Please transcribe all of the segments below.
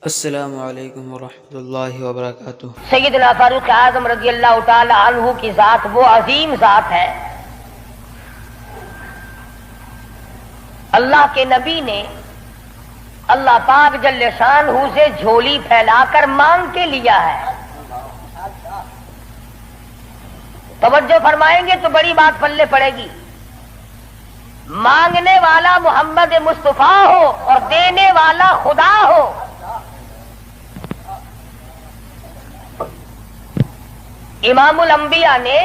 السلام علیکم ورحمۃ اللہ وبرکاتہ۔ سیدنا فاروق اعظم رضی اللہ تعالی عنہ کی ذات وہ عظیم ذات ہے، اللہ کے نبی نے اللہ پاک جل شانہ سے جھولی پھیلا کر مانگ کے لیا ہے۔ توجہ فرمائیں گے تو بڑی بات پلے پڑے گی۔ مانگنے والا محمد مصطفیٰ ہو اور دینے والا خدا ہو، امام الانبیاء نے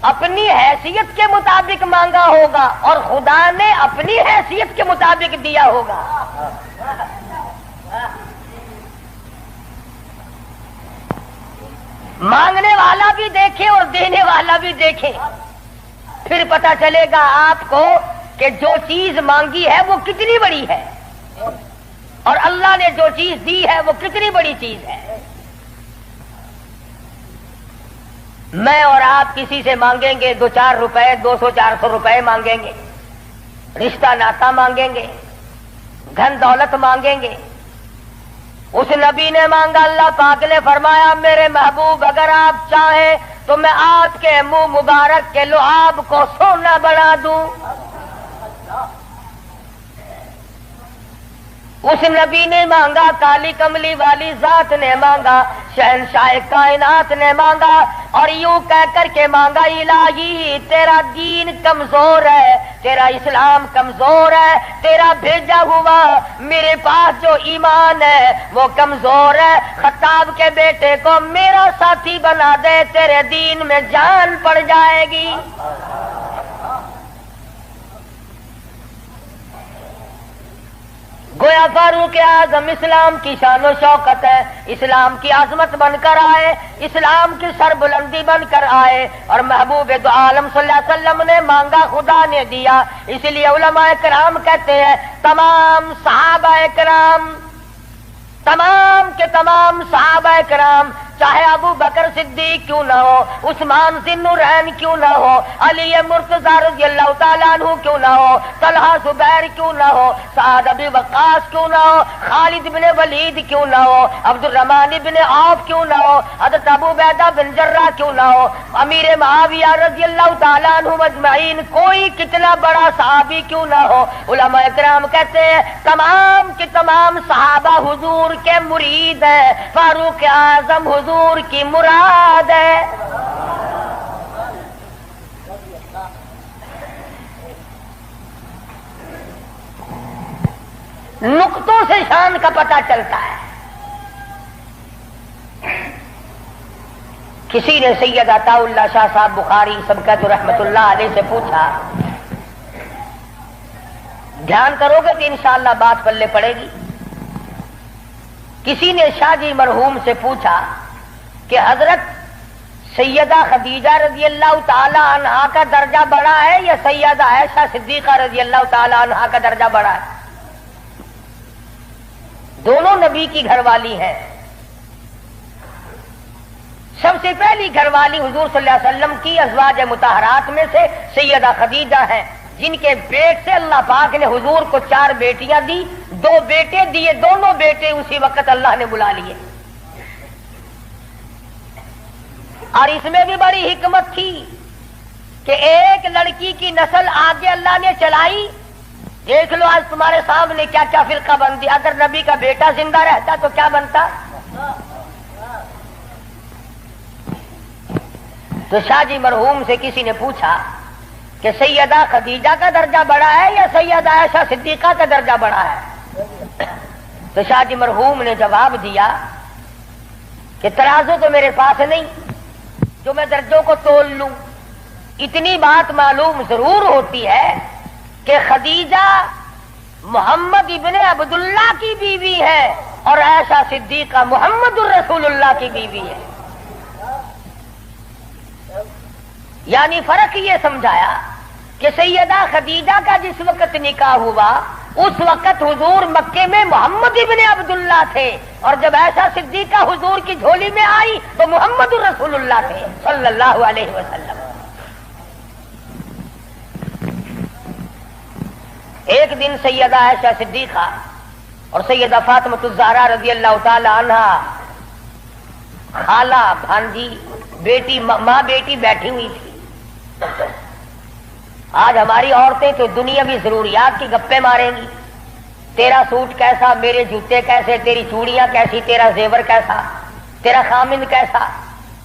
اپنی حیثیت کے مطابق مانگا ہوگا اور خدا نے اپنی حیثیت کے مطابق دیا ہوگا۔ مانگنے والا بھی دیکھے اور دینے والا بھی دیکھے، پھر پتہ چلے گا آپ کو کہ جو چیز مانگی ہے وہ کتنی بڑی ہے اور اللہ نے جو چیز دی ہے وہ کتنی بڑی چیز ہے۔ میں اور آپ کسی سے مانگیں گے 2-4 روپے، 200-400 روپے مانگیں گے، رشتہ ناتا مانگیں گے، دھن دولت مانگیں گے۔ اس نبی نے مانگا، اللہ پاک نے فرمایا میرے محبوب اگر آپ چاہیں تو میں آپ کے منہ مبارک کے لعاب کو سونا بنا دوں۔ اس نبی نے مانگا، کالی کملی والی ذات نے مانگا، شہنشاہ کائنات نے مانگا اور یوں کہہ کر کے مانگا، الہی تیرا دین کمزور ہے، تیرا اسلام کمزور ہے، تیرا بھیجا ہوا میرے پاس جو ایمان ہے وہ کمزور ہے، خطاب کے بیٹے کو میرا ساتھی بنا دے، تیرے دین میں جان پڑ جائے گی۔ گویا فاروق اعظم اسلام کی شان و شوکت ہے، اسلام کی عظمت بن کر آئے، اسلام کی سربلندی بن کر آئے، اور محبوب دو عالم صلی اللہ علیہ وسلم نے مانگا خدا نے دیا۔ اس لیے علماء کرام کہتے ہیں تمام صحابہ کرام، تمام کے تمام صحابہ کرام، چاہے ابو بکر صدیق کیوں نہ ہو، عثمان ذی النورین کیوں نہ ہو، علی مرتضی رضی اللہ تعالیٰ عنہ کیوں نہ ہو، طلحہ زبیر کیوں نہ ہو، سعد ابی وقاص کیوں نہ ہو، خالد بن ولید کیوں نہ ہو، عبد الرحمن بن عوف کیوں نہ ہو، حضرت ابو عبیدہ بن جراح کیوں نہ ہو، امیر معاویہ رضی اللہ تعالیٰ عنہ اجمعین، کوئی کتنا بڑا صحابی کیوں نہ ہو، علماء کرام کہتے ہیں تمام کے تمام صحابہ حضور کے مرید ہیں، فاروق اعظم حضور کی مراد ہے۔ نقطوں سے شان کا پتہ چلتا ہے۔ کسی نے سید عطا اللہ شاہ صاحب بخاری سبقت رحمت اللہ علیہ سے پوچھا، دھیان کرو گے تو انشاءاللہ بات پلے پڑے گی۔ کسی نے شاہ جی مرحوم سے پوچھا کہ حضرت سیدہ خدیجہ رضی اللہ تعالی عنہا کا درجہ بڑا ہے یا سیدہ عائشہ صدیقہ رضی اللہ تعالی عنہا کا درجہ بڑا ہے؟ دونوں نبی کی گھر والی ہیں۔ سب سے پہلی گھر والی حضور صلی اللہ علیہ وسلم کی ازواج مطہرات میں سے سیدہ خدیجہ ہیں، جن کے پیٹ سے اللہ پاک نے حضور کو 4 بیٹیاں دی، 2 بیٹے دیے، دونوں بیٹے اسی وقت اللہ نے بلا لیے۔ اور اس میں بھی بڑی حکمت تھی کہ ایک لڑکی کی نسل آگے اللہ نے چلائی۔ دیکھ لو آج تمہارے سامنے کیا کیا فرقہ بندی، اگر نبی کا بیٹا زندہ رہتا تو کیا بنتا۔ تو شاہ جی مرحوم سے کسی نے پوچھا کہ سیدہ خدیجہ کا درجہ بڑا ہے یا سیدہ عائشہ صدیقہ کا درجہ بڑا ہے؟ تو شاہ جی مرحوم نے جواب دیا کہ ترازو تو میرے پاس نہیں جو میں درجوں کو تول لوں، اتنی بات معلوم ضرور ہوتی ہے کہ خدیجہ محمد ابن عبداللہ کی بیوی ہے اور عائشہ صدیقہ محمد الرسول اللہ کی بیوی ہے۔ یعنی فرق یہ سمجھایا کہ سیدہ خدیجہ کا جس وقت نکاح ہوا اس وقت حضور مکے میں محمد ابن عبداللہ تھے، اور جب عائشہ صدیقہ حضور کی جھولی میں آئی تو محمد الرسول اللہ تھے صلی اللہ علیہ وسلم۔ ایک دن سیدہ عائشہ صدیقہ اور سیدہ فاطمہ الزہرا رضی اللہ تعالی عنہا خالہ بھانجی بیٹی ماں بیٹی بیٹھی ہوئی تھی. آج ہماری عورتیں تو دنیاوی ضروریات کی گپیں ماریں گی. تیرا سوٹ کیسا، میرے جوتے کیسے، تیری چوڑیاں کیسی، تیرا زیور کیسا، تیرا خامند کیسا،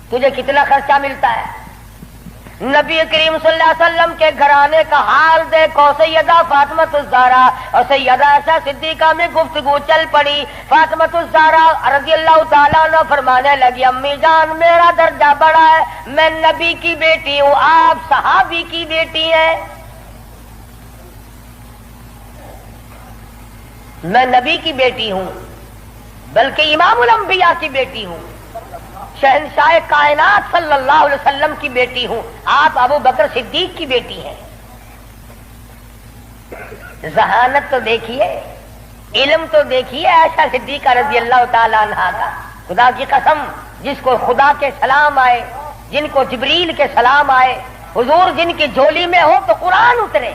تجھے کتنا خرچہ ملتا ہے. نبی کریم صلی اللہ علیہ وسلم کے گھرانے کا حال دیکھو. سیدہ فاطمہ الزہرا اور سیدہ عائشہ صدیقہ میں گفتگو چل پڑی. فاطمہ الزہرا رضی اللہ تعالیٰ عنہ فرمانے لگی امی جان میرا درجہ بڑا ہے، میں نبی کی بیٹی ہوں، آپ صحابی کی بیٹی ہیں. میں نبی کی بیٹی ہوں بلکہ امام الانبیاء کی بیٹی ہوں، شہنشاہ کائنات صلی اللہ علیہ وسلم کی بیٹی ہوں، آپ ابو بکر صدیق کی بیٹی ہیں. ذہانت تو دیکھیے، علم تو دیکھیے عائشہ صدیقہ رضی اللہ تعالی عنہا کا. خدا کی قسم جس کو خدا کے سلام آئے، جن کو جبریل کے سلام آئے، حضور جن کی جھولی میں ہو تو قرآن اترے.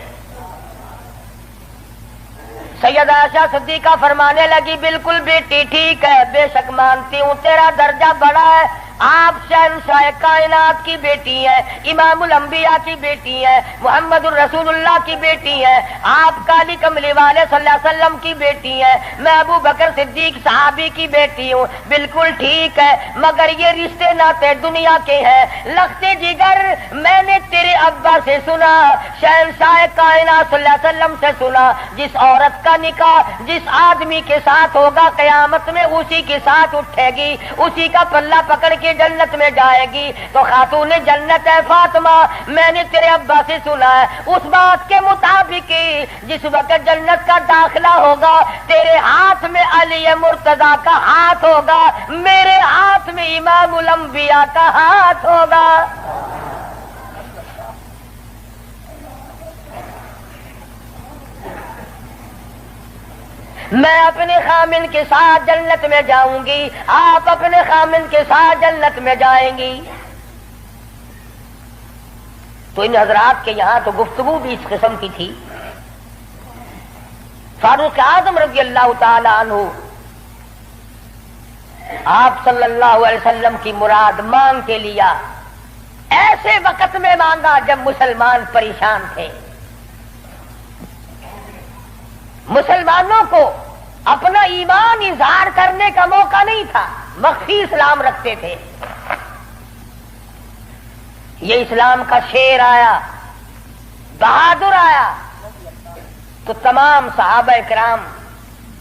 سیدہ عائشہ صدیقہ فرمانے لگی بالکل بیٹی ٹھیک ہے، بے شک مانتی ہوں تیرا درجہ بڑا ہے، آپ شہنشاہ کائنات کی بیٹی ہیں، امام الانبیاء کی بیٹی ہیں، محمد الرسول اللہ کی بیٹی ہیں، آپ کالی کملی والے صلی اللہ علیہ وسلم کی بیٹی ہیں، میں ابو بکر صدیق صحابی کی بیٹی ہوں. بالکل ٹھیک ہے، مگر یہ رشتے ناتے دنیا کے ہیں. لختے جگر میں نے تیرے ابا سے سنا، شہنشاہ کائنات صلی اللہ علیہ وسلم سے سنا، جس عورت کا نکاح جس آدمی کے ساتھ ہوگا قیامت میں اسی کے ساتھ اٹھے گی، اسی کا پلہ پکڑ کے جنت میں جائے گی. تو خاتون جنت ہے فاطمہ، میں نے تیرے ابا سے سنا ہے اس بات کے مطابق جس وقت جنت کا داخلہ ہوگا تیرے ہاتھ میں علی مرتضیٰ کا ہاتھ ہوگا، میرے ہاتھ میں امام الانبیاء کا ہاتھ ہوگا. میں اپنے خامن کے ساتھ جنت میں جاؤں گی، آپ اپنے خامن کے ساتھ جنت میں جائیں گی. تو ان حضرات کے یہاں تو گفتگو بھی اس قسم کی تھی. فاروق اعظم رضی اللہ تعالی عنہ آپ صلی اللہ علیہ وسلم کی مراد مانگ کے لیا. ایسے وقت میں مانگا جب مسلمان پریشان تھے. مسلمانوں کو اپنا ایمان اظہار کرنے کا موقع نہیں تھا، مخفی اسلام رکھتے تھے. یہ اسلام کا شیر آیا، بہادر آیا تو تمام صحابہ کرام،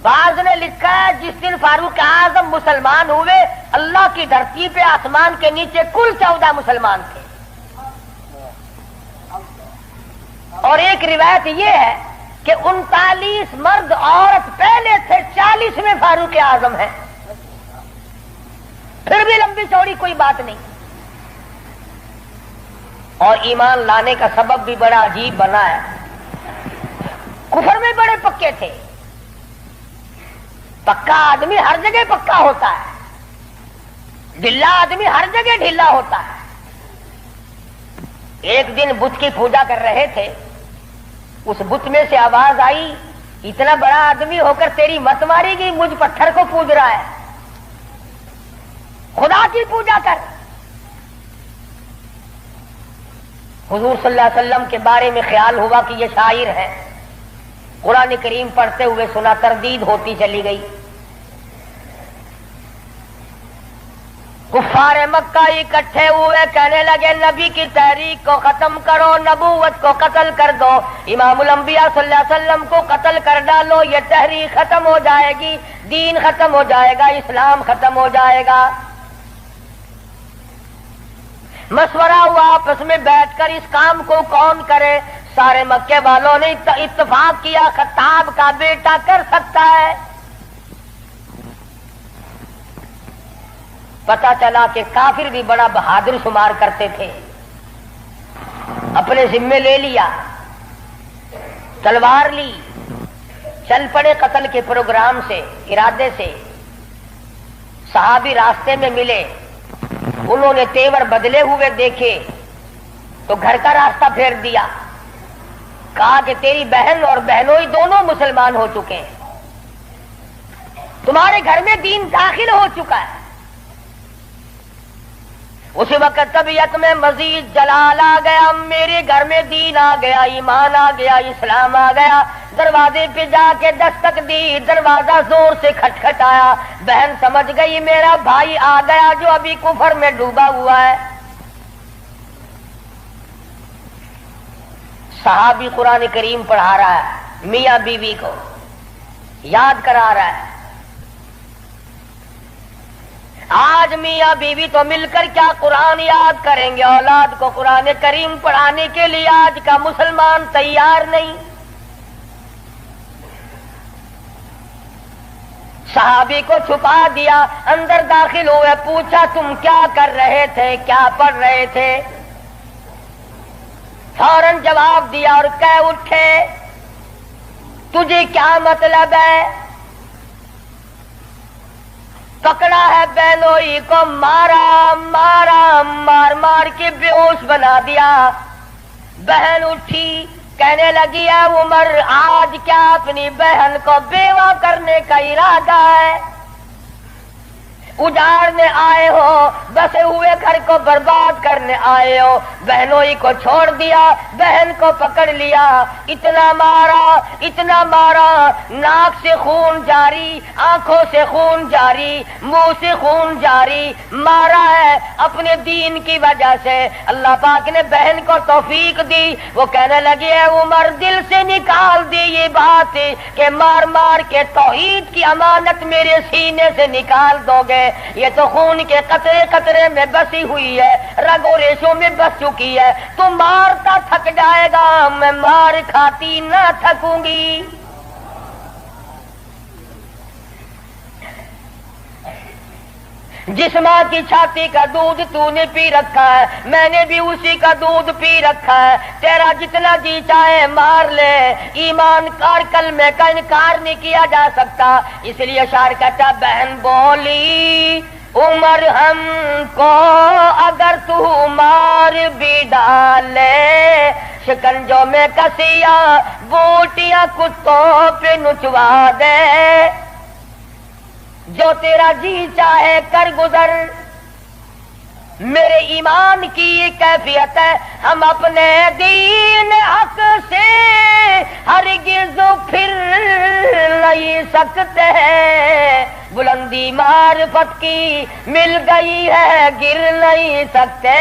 بعض نے لکھا ہے جس دن فاروق اعظم مسلمان ہوئے اللہ کی دھرتی پہ آسمان کے نیچے کل 14 مسلمان تھے. اور ایک روایت یہ ہے کہ 39 مرد عورت پہلے تھے، 40 میں فاروق اعظم ہے. پھر بھی لمبی چوڑی کوئی بات نہیں. اور ایمان لانے کا سبب بھی بڑا عجیب بنا ہے. کفر میں بڑے پکے تھے. پکا آدمی ہر جگہ پکا ہوتا ہے، ڈھلا آدمی ہر جگہ ڈھلا ہوتا ہے. ایک دن بت کی پوجا کر رہے تھے، اس بت میں سے آواز آئی اتنا بڑا آدمی ہو کر تیری مت ماری گئی، مجھ پتھر کو پوج رہا ہے، خدا کی پوجا کر. حضور صلی اللہ علیہ وسلم کے بارے میں خیال ہوا کہ یہ شاعر ہے. قرآن کریم پڑھتے ہوئے سنا، تردید ہوتی چلی گئی. کفار مکہ اکٹھے ہوئے، کہنے لگے نبی کی تحریک کو ختم کرو، نبوت کو قتل کر دو، امام الانبیاء صلی اللہ علیہ وسلم کو قتل کر ڈالو، یہ تحریک ختم ہو جائے گی، دین ختم ہو جائے گا، اسلام ختم ہو جائے گا. مشورہ ہوا آپس میں بیٹھ کر اس کام کو کون کرے. سارے مکے والوں نے اتفاق کیا خطاب کا بیٹا کر سکتا ہے. پتا چلا کہ کافر بھی بڑا بہادر شمار کرتے تھے. اپنے ذمے لے لیا، تلوار لی، چل پڑے قتل کے پروگرام سے، ارادے سے. صحابی راستے میں ملے، انہوں نے تیور بدلے ہوئے دیکھے تو گھر کا راستہ پھیر دیا. کہا کہ تیری بہن اور بہنوئی دونوں مسلمان ہو چکے ہیں، تمہارے گھر میں دین داخل ہو چکا ہے، اسی وقت طبیعت میں مزید جلال آ گیا، میرے گھر میں دین آ گیا، ایمان آ گیا، اسلام آ گیا۔ دروازے پہ جا کے دستک دی، دروازہ زور سے کھٹکھٹایا، بہن سمجھ گئی میرا بھائی آ گیا جو ابھی کفر میں ڈوبا ہوا ہے۔ صحابی قرآن کریم پڑھا رہا ہے، میاں بیوی کو یاد کرا رہا ہے۔ آج میاں بیوی تو مل کر کیا قرآن یاد کریں گے، اولاد کو قرآن کریم پڑھانے کے لیے آج کا مسلمان تیار نہیں۔ صحابی کو چھپا دیا، اندر داخل ہوئے، پوچھا تم کیا کر رہے تھے، کیا پڑھ رہے تھے؟ فوراً جواب دیا اور کہہ اٹھے تجھے کیا مطلب ہے؟ پکڑا ہے بہنوئی کو، مارا مار مار کے بے ہوش بنا دیا۔ بہن اٹھی کہنے لگی ہے عمر آج کیا اپنی بہن کو بیوہ کرنے کا ارادہ ہے؟ اجاڑنے آئے ہو، بسے ہوئے گھر کو برباد کرنے آئے ہو۔ بہنوئی کو چھوڑ دیا، بہن کو پکڑ لیا، اتنا مارا، ناک سے خون جاری، آنکھوں سے خون جاری، منہ سے خون جاری، مارا ہے اپنے دین کی وجہ سے۔ اللہ پاک نے بہن کو توفیق دی، وہ کہنے لگی ہے عمر دل سے نکال دی یہ بات کہ مار مار کے توحید کی امانت میرے سینے سے نکال دو گے۔ یہ تو خون کے قطرے قطرے میں بسی ہوئی ہے، رگ و ریشوں میں بس چکی ہے۔ تو مارتا تھک جائے گا، میں مار کھاتی نہ تھکوں گی۔ جس ماں کی چھاتی کا دودھ تو نے پی رکھا ہے، میں نے بھی اسی کا دودھ پی رکھا ہے۔ تیرا جتنا جی چاہے مار لے، ایمان کار کلمے کا انکار نہیں کیا جا سکتا۔ اس لیے شاعر کہتا بہن بولی عمر ہم کو اگر تو مار بھی ڈالے، شکنجوں میں کسیا بوٹیاں کتوں پہ نچوا دے، جو تیرا جی چاہے کر گزر۔ میرے ایمان کی یہ کیفیت ہے، ہم اپنے دین حق سے ہرگز پھر نہیں سکتے ہیں۔ بلندی معرفت کی مل گئی ہے، گر نہیں سکتے۔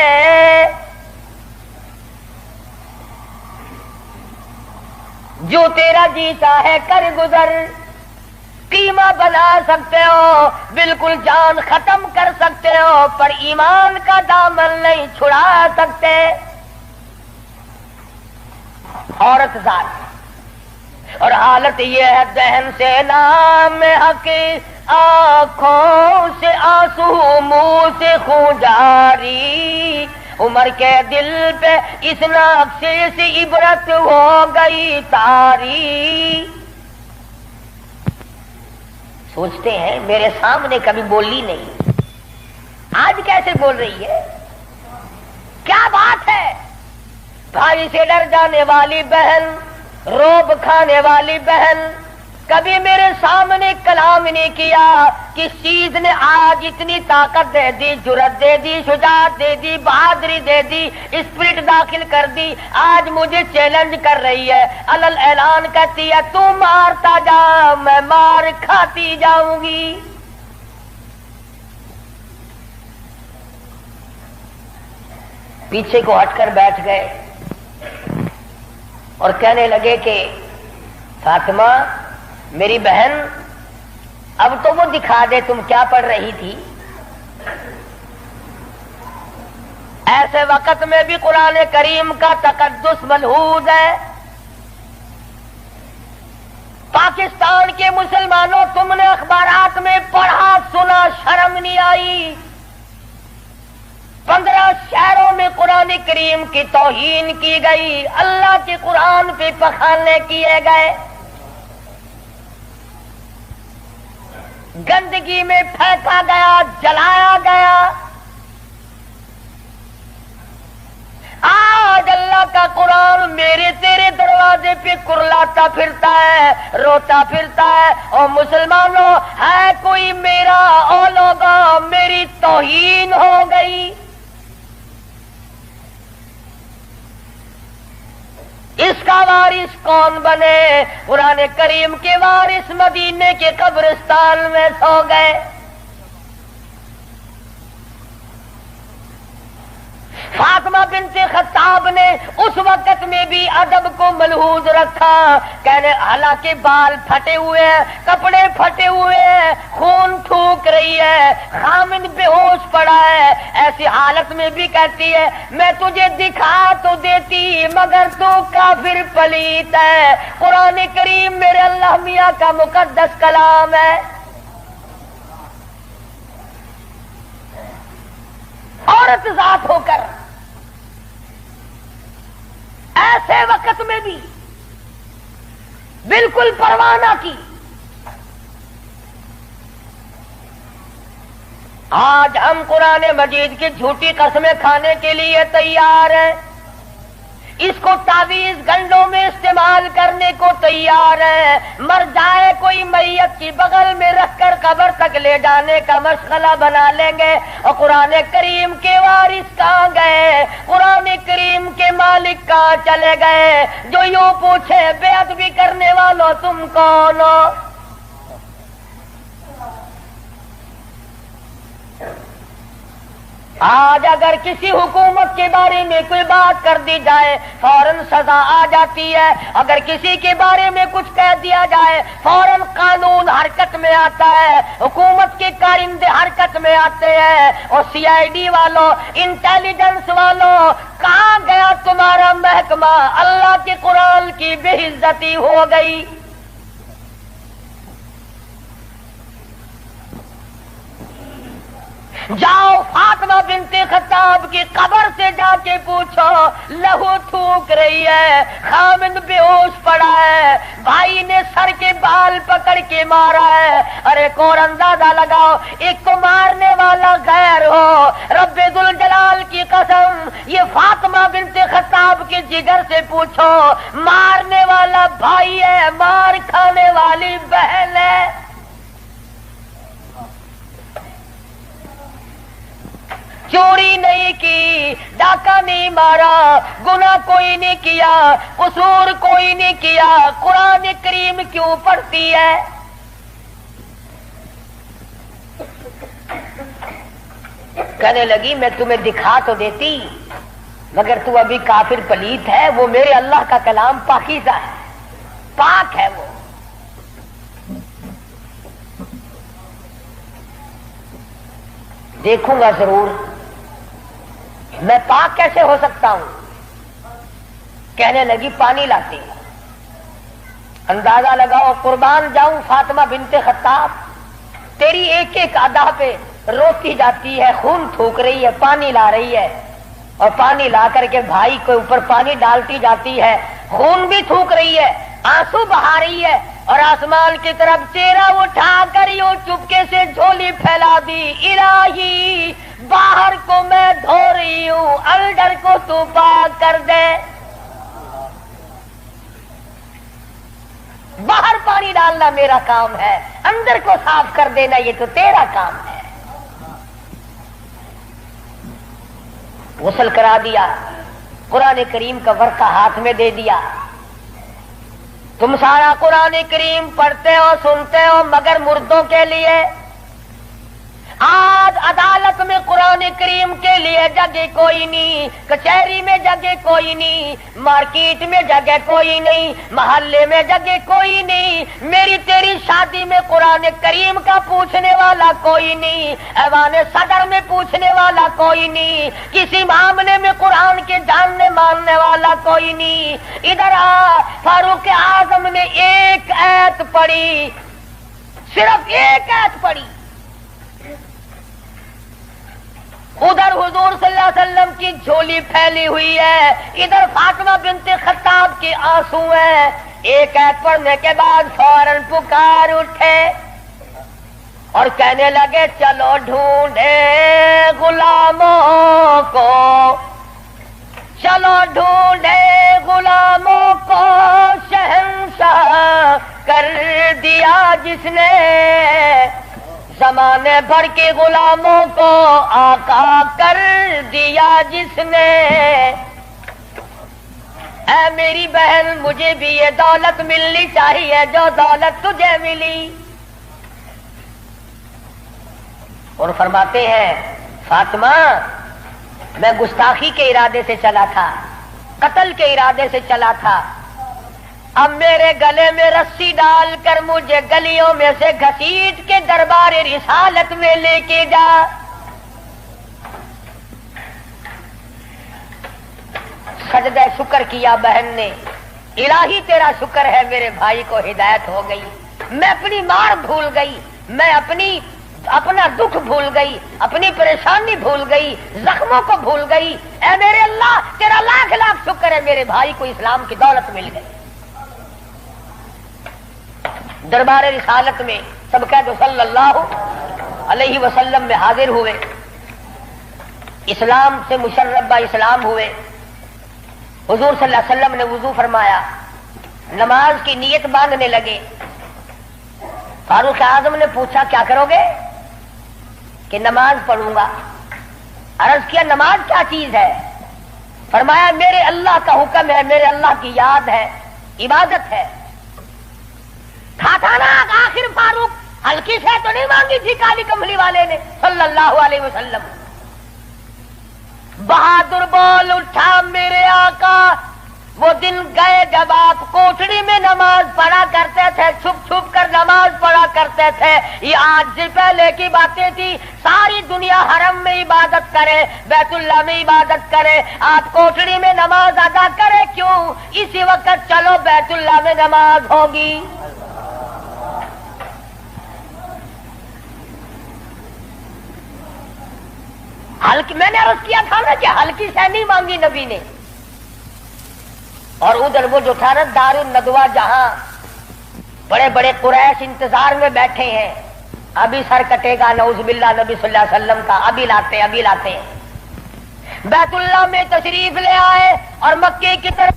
جو تیرا جی چاہے کر گزر، قیمہ بنا سکتے ہو، بالکل جان ختم کر سکتے ہو، پر ایمان کا دامن نہیں چھڑا سکتے۔ عورت ذات اور حالت یہ ہے دہن سے نام حق، آنکھوں سے آنسو، منہ سے خون جاری۔ عمر کے دل پہ اس نقشے سے عبرت ہو گئی طاری۔ سوچتے ہیں میرے سامنے کبھی بولی نہیں، آج کیسے بول رہی ہے؟ کیا بات ہے؟ بھائی سے ڈر جانے والی بہن، روب کھانے والی بہن، کبھی میرے سامنے کلام نہیں کیا۔ کس چیز نے آج اتنی طاقت دے دی، جرأت دے دی، شجاعت دے دی، بہادری دے دی، اسپرٹ داخل کر دی؟ آج مجھے چیلنج کر رہی ہے، علل اعلان کہتی ہے تو مارتا جا، میں مار کھاتی جاؤں گی۔ پیچھے کو ہٹ کر بیٹھ گئے اور کہنے لگے کہ فاطمہ میری بہن، اب تو وہ دکھا دے تم کیا پڑھ رہی تھی۔ ایسے وقت میں بھی قرآن کریم کا تقدس ملحوظ ہے۔ پاکستان کے مسلمانوں، تم نے اخبارات میں پڑھا سنا، شرم نہیں آئی؟ 15 شہروں میں قرآن کریم کی توہین کی گئی، اللہ کے قرآن پہ پخانے کیے گئے، گندگی میں پھینکا گیا، جلایا گیا۔ آج اللہ کا قرآن میرے تیرے دروازے پہ کرلاتا پھرتا ہے، روتا پھرتا ہے۔ اور مسلمانوں، ہے کوئی میرا؟ او لوگوں، میری توہین ہو گئی۔ اس کا وارث کون بنے؟ قرآن کریم کے وارث مدینے کے قبرستان میں سو گئے۔ فاطمہ بنت خطاب نے اس وقت میں بھی ادب کو ملحوظ رکھا، کہنے حالانکہ بال پھٹے ہوئے ہیں، کپڑے پھٹے ہوئے ہیں، خون تھوک رہی ہے، خامد بے ہوش پڑا ہے، ایسی حالت میں بھی کہتی ہے میں تجھے دکھا تو دیتی مگر تو کافر پلیت ہے۔ قرآن کریم میرے اللہ میاں کا مقدس کلام ہے۔ عورت ذات ہو کر ایسے وقت میں بھی بالکل پرواہ نہ کی۔ آج ہم قرآن مجید کی جھوٹی قسمیں کھانے کے لیے تیار ہیں، اس کو تعویذ گنڈوں میں استعمال کرنے کو تیار ہیں، مر جائے کوئی میت کی بغل میں رکھ کر قبر تک لے جانے کا مشغلہ بنا لیں گے۔ اور قرآن کریم کے وارث کہاں گئے؟ قرآن کریم کے مالک کہاں چلے گئے؟ جو یوں پوچھے بے ادبی کرنے والوں تم کون ہو؟ آج اگر کسی حکومت کے بارے میں کوئی بات کر دی جائے فوراً سزا آ جاتی ہے، اگر کسی کے بارے میں کچھ کہہ دیا جائے فوراً قانون حرکت میں آتا ہے، حکومت کے کارندے حرکت میں آتے ہیں۔ اور سی آئی ڈی والوں، انٹیلیجنس والوں، کہاں گیا تمہارا محکمہ؟ اللہ کے قرآن کی بے عزتی ہو گئی۔ جاؤ فاطمہ بنت خطاب کی قبر سے جا کے پوچھو، لہو تھوک رہی ہے، خامد بے ہوش پڑا ہے، بھائی نے سر کے بال پکڑ کے مارا ہے۔ ارے اور اندازہ لگاؤ، ایک کو مارنے والا غیر ہو، رب ذوالجلال کی قسم یہ فاطمہ بنت خطاب کے جگر سے پوچھو، مارنے والا بھائی ہے، مار کھانے والی بہن ہے۔ چوری نہیں کی، ڈاکہ نہیں مارا، گناہ کوئی نہیں کیا، قصور کوئی نہیں کیا، قرآن کریم کیوں پڑھتی ہے؟ کہنے لگی میں تمہیں دکھا تو دیتی مگر تو ابھی کافر پلیت ہے، وہ میرے اللہ کا کلام پاکیزہ ہے، پاک ہے، وہ دیکھوں گا ضرور، میں پاک کیسے ہو سکتا ہوں؟ کہنے لگی پانی لاتی ہوں۔ اندازہ لگاؤ، قربان جاؤں فاطمہ بنت خطاب، تیری ایک ایک ادا پہ روتی جاتی ہے، خون تھوک رہی ہے، پانی لا رہی ہے، اور پانی لا کر کے بھائی کے اوپر پانی ڈالتی جاتی ہے، خون بھی تھوک رہی ہے، آنسو بہا رہی ہے، اور آسمان کی طرف چہرہ اٹھا کر یوں چپکے سے جھولی پھیلا دی، الہی باہر کو میں دھو رہی ہوں، اندر کو تو پاک کر دے۔ باہر پانی ڈالنا میرا کام ہے، اندر کو صاف کر دینا یہ تو تیرا کام ہے۔ غسل کرا دیا، قرآن کریم کا ورقہ ہاتھ میں دے دیا، تم سارا قرآن کریم پڑھتے ہو سنتے ہو مگر مردوں کے لیے۔ آج عدالت میں قرآن کریم کے لیے جگہ کوئی نہیں، کچہری میں جگہ کوئی نہیں، مارکیٹ میں جگہ کوئی نہیں، محلے میں جگہ کوئی نہیں، میری تیری شادی میں قرآن کریم کا پوچھنے والا کوئی نہیں، ایوان صدر میں پوچھنے والا کوئی نہیں، کسی معاملے میں قرآن کے جاننے ماننے والا کوئی نہیں۔ ادھر فاروق اعظم نے ایک آیت پڑھی، صرف ایک آیت پڑھی، ادھر حضور صلی اللہ علیہ وسلم کی جھولی پھیلی ہوئی ہے، ادھر فاطمہ بنت خطاب کے آنسو ہیں۔ ایک آیت پڑھنے کے بعد فوراً پکار اٹھے اور کہنے لگے چلو ڈھونڈے غلاموں کو، چلو ڈھونڈے غلاموں کو، شہر دیا جس نے، زمانے بھر کے غلاموں کو آقا کر دیا جس نے، اے میری بہن مجھے بھی یہ دولت ملنی چاہیے جو دولت تجھے ملی۔ اور فرماتے ہیں فاطمہ میں گستاخی کے ارادے سے چلا تھا، قتل کے ارادے سے چلا تھا، اب میرے گلے میں رسی ڈال کر مجھے گلیوں میں سے گھسیٹ کے دربار رسالت میں لے کے جا۔ سجدہ شکر کیا بہن نے، الہی تیرا شکر ہے میرے بھائی کو ہدایت ہو گئی، میں اپنی مار بھول گئی، میں اپنا دکھ بھول گئی، اپنی پریشانی بھول گئی، زخموں کو بھول گئی، اے میرے اللہ تیرا لاکھ لاکھ شکر ہے میرے بھائی کو اسلام کی دولت مل گئی۔ دربار رسالت میں سب کہہ صلی اللہ علیہ وسلم میں حاضر ہوئے، اسلام سے مشرب اسلام ہوئے۔ حضور صلی اللہ علیہ وسلم نے وضو فرمایا، نماز کی نیت باندھنے لگے۔ فاروق اعظم نے پوچھا کیا کرو گے؟ کہ نماز پڑھوں گا۔ عرض کیا نماز کیا چیز ہے؟ فرمایا میرے اللہ کا حکم ہے، میرے اللہ کی یاد ہے، عبادت ہے۔ تھا نا آخر فاروق ہلکی سے تو نہیں مانگی تھی کالی کملی والے نے صلی اللہ علیہ وسلم۔ بہادر بول اٹھا میرے آقا، وہ دن گئے جب آپ کوٹڑی میں نماز پڑھا کرتے تھے، چھپ چھپ کر نماز پڑھا کرتے تھے، یہ آج سے پہلے کی باتیں تھی۔ ساری دنیا حرم میں عبادت کرے، بیت اللہ میں عبادت کرے، آپ کوٹڑی میں نماز ادا کرے کیوں؟ اسی وقت چلو بیت اللہ میں نماز ہوگی۔ میں نے عرض کیا تھا نا کہ ہلکی سے نہیں مانگی نبی نے۔ اور ادھر وہ جو تھا نا دار الندوہ، جہاں بڑے بڑے قریش انتظار میں بیٹھے ہیں، ابھی سر کٹے گا نعوذ باللہ نبی صلی اللہ علیہ وسلم کا، ابھی لاتے ہیں۔ بیت اللہ میں تشریف لے آئے اور مکے کی طرف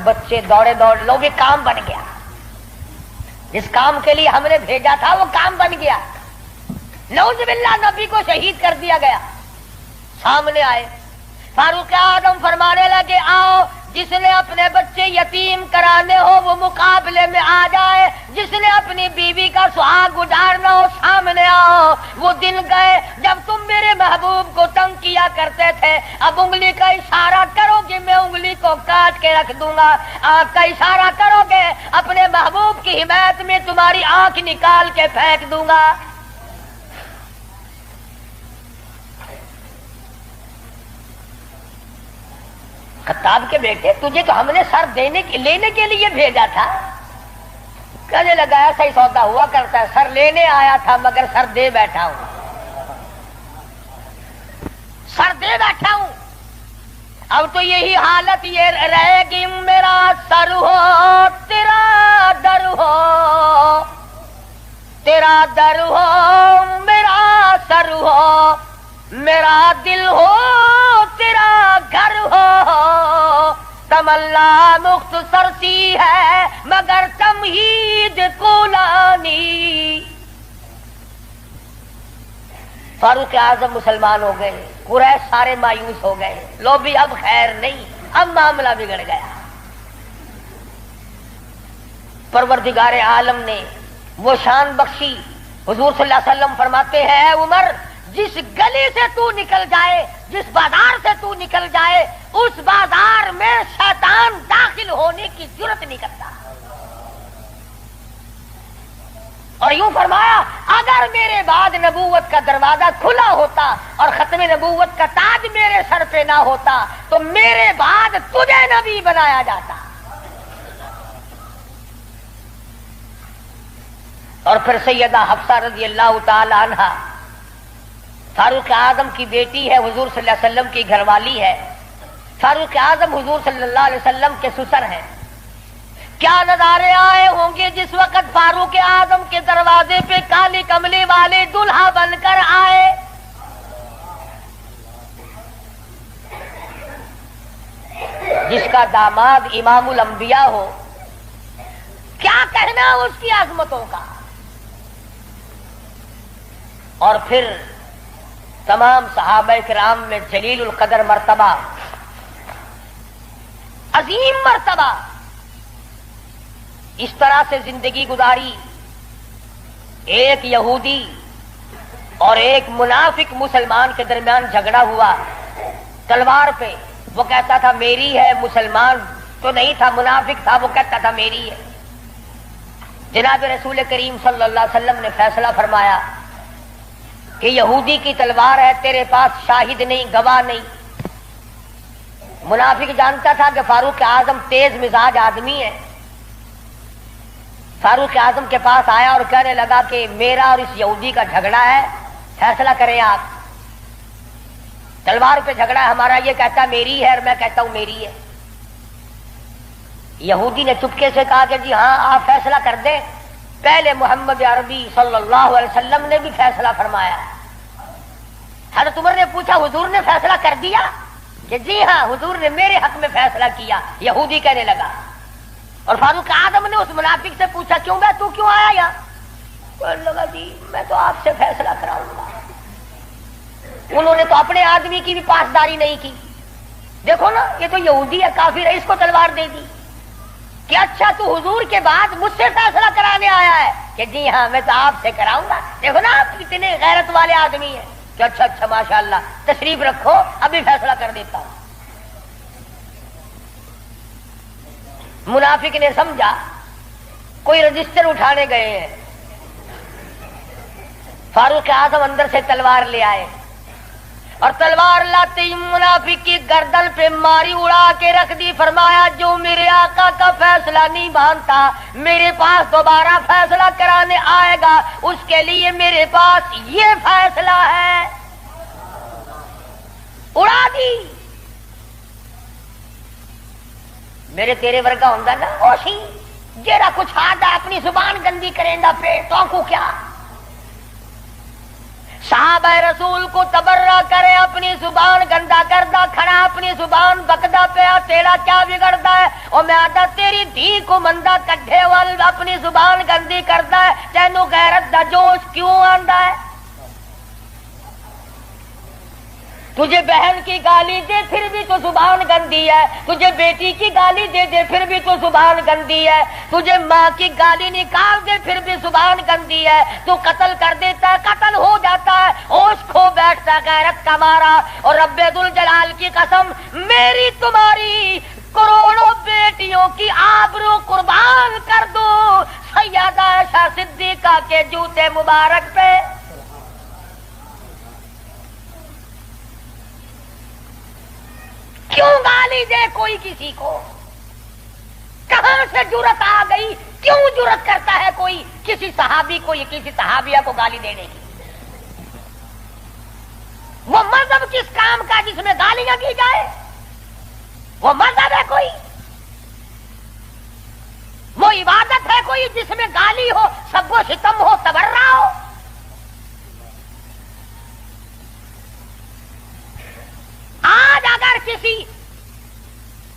بچے دوڑے لو بھی کام بن گیا، جس کام کے لیے ہم نے بھیجا تھا وہ کام بن گیا۔ نعوذ باللہ نبی کو شہید کر دیا گیا۔ سامنے آئے، فاروق اعظم فرمانے لگے آؤ، جس نے اپنے بچے یتیم کرانے ہو وہ مقابلے میں آ جائے، جس نے اپنی بیوی کا سہاگ اجاڑنا ہو سامنے آؤ۔ وہ دن گئے جب تم میرے محبوب کو تنگ کیا کرتے تھے، اب انگلی کا اشارہ کرو گے میں انگلی کو کاٹ کے رکھ دوں گا، آنکھ کا اشارہ کرو گے اپنے محبوب کی حمایت میں تمہاری آنکھ نکال کے پھینک دوں گا۔ خطاب کے بیٹے تجھے تو ہم نے سر لینے کے لیے بھیجا تھا۔ کہنے لگا ایسا ہی سودا ہوا کرتا ہے، سر لینے آیا تھا مگر سر دے بیٹھا ہوں، سر دے بیٹھا ہوں۔ اب تو یہی حالت یہ رہے گی، میرا سر ہو تیرا در ہو، تیرا در ہو میرا سر ہو، میرا دل ہو تیرا گھر ہو، تمنا مختصر سی ہے مگر تمہید کولانی۔ فاروق اعظم مسلمان ہو گئے، قریش سارے مایوس ہو گئے، لو بھی اب خیر نہیں، اب معاملہ بگڑ گیا۔ پروردگار عالم نے وہ شان بخشی، حضور صلی اللہ علیہ وسلم فرماتے ہیں اے عمر، جس گلی سے تو نکل جائے، جس بازار سے تو نکل جائے، اس بازار میں شیطان داخل ہونے کی جرات نہیں کرتا۔ اور یوں فرمایا اگر میرے بعد نبوت کا دروازہ کھلا ہوتا اور ختم نبوت کا تاج میرے سر پہ نہ ہوتا تو میرے بعد تجھے نبی بنایا جاتا۔ اور پھر سیدہ حفصہ رضی اللہ تعالی عنہا فاروق اعظم کی بیٹی ہے، حضور صلی اللہ علیہ وسلم کی گھر والی ہے۔ فاروق اعظم حضور صلی اللہ علیہ وسلم کے سسر ہیں۔ کیا نظارے آئے ہوں گے جس وقت فاروق اعظم کے دروازے پہ کالی کملی والے دلہا بن کر آئے۔ جس کا داماد امام الانبیاء ہو، کیا کہنا اس کی عظمتوں کا. اور پھر تمام صحابہ کرام میں جلیل القدر مرتبہ، عظیم مرتبہ، اس طرح سے زندگی گزاری. ایک یہودی اور ایک منافق مسلمان کے درمیان جھگڑا ہوا تلوار پہ. وہ کہتا تھا میری ہے، مسلمان تو نہیں تھا، منافق تھا، وہ کہتا تھا میری ہے. جناب رسول کریم صلی اللہ علیہ وسلم نے فیصلہ فرمایا کہ یہودی کی تلوار ہے، تیرے پاس شاہد نہیں، گواہ نہیں. منافق جانتا تھا کہ فاروق اعظم تیز مزاج آدمی ہے. فاروق اعظم کے پاس آیا اور کہنے لگا کہ میرا اور اس یہودی کا جھگڑا ہے، فیصلہ کریں آپ. تلوار پہ جھگڑا ہے ہمارا، یہ کہتا ہے میری ہے اور میں کہتا ہوں میری ہے. یہودی نے چپکے سے کہا کہ جی ہاں آپ فیصلہ کر دیں. پہلے محمد عربی صلی اللہ علیہ وسلم نے بھی فیصلہ فرمایا. حضرت عمر نے پوچھا حضور نے فیصلہ کر دیا؟ کہ جی ہاں حضور نے میرے حق میں فیصلہ کیا. یہودی کہنے لگا. اور فاروق اعظم نے اس منافق سے پوچھا کیوں بھائی تو کیوں آیا یہاں؟ کہنے لگا جی میں تو آپ سے فیصلہ کراؤں گا. انہوں نے تو اپنے آدمی کی بھی پاسداری نہیں کی. دیکھو نا یہ تو یہودی ہے، کافر ہے، اس کو تلوار دے دی. کہ اچھا تو حضور کے بعد مجھ سے فیصلہ کرانے آیا ہے؟ کہ جی ہاں میں تو آپ سے کراؤں گا. دیکھو نا آپ کتنے غیرت والے آدمی ہیں. کہ اچھا اچھا ماشاءاللہ تشریف رکھو ابھی فیصلہ کر دیتا ہوں. منافق نے سمجھا کوئی رجسٹر اٹھانے گئے ہیں. فاروق اعظم اندر سے تلوار لے آئے اور تلوار لاتے ہی منافق کی گردن پہ ماری، اڑا کے رکھ دی. فرمایا جو میرے آقا کا فیصلہ نہیں مانتا میرے پاس دوبارہ فیصلہ کرانے آئے گا اس کے لیے میرے پاس یہ فیصلہ ہے. اڑا دی. میرے تیرے ورگا ہوندا نا اوشی جیڑا کچھ آدھا اپنی زبان گندی کریندا پہ تو کو کیا. صحابہ رسول کو تبرہ کرے اپنی زبان گندا کردہ کھڑا اپنی زبان بکدا پیا تیرا کیا بگڑتا ہے؟ اور میں آدھا تیری دھی کو مندہ کڈھے وال اپنی زبان گندی کرتا ہے تینوں غیرت دا جوش کیوں آندا ہے؟ تجھے بہن کی گالی دے پھر بھی تو زبان گندی ہے، تجھے بیٹی کی گالی دے دے پھر بھی تو زبان گندی ہے، تجھے ماں کی گالی نکال دے پھر بھی زبان گندی ہے. تو قتل کر دیتا ہے، قتل ہو جاتا ہے، ہوش کھو بیٹھتا ہے غیرت کا مارا. اور رب ذوالجلال کی قسم میری تمہاری کروڑوں بیٹیوں کی آبرو قربان کر دو سیدہ عائشہ صدیقہ کے جوتے مبارک پہ. کیوں گالی دے کوئی کسی کو؟ کہاں سے جرت آ گئی؟ کیوں جرت کرتا ہے کوئی کسی صحابی کو یا کسی صحابیہ کو گالی دینے کی؟ وہ مذہب کس کام کا جس میں گالیاں دی جائے؟ وہ مذہب ہے کوئی؟ وہ عبادت ہے کوئی جس میں گالی ہو، سب و ستم ہو، تبرہ ہو؟ آج اگر کسی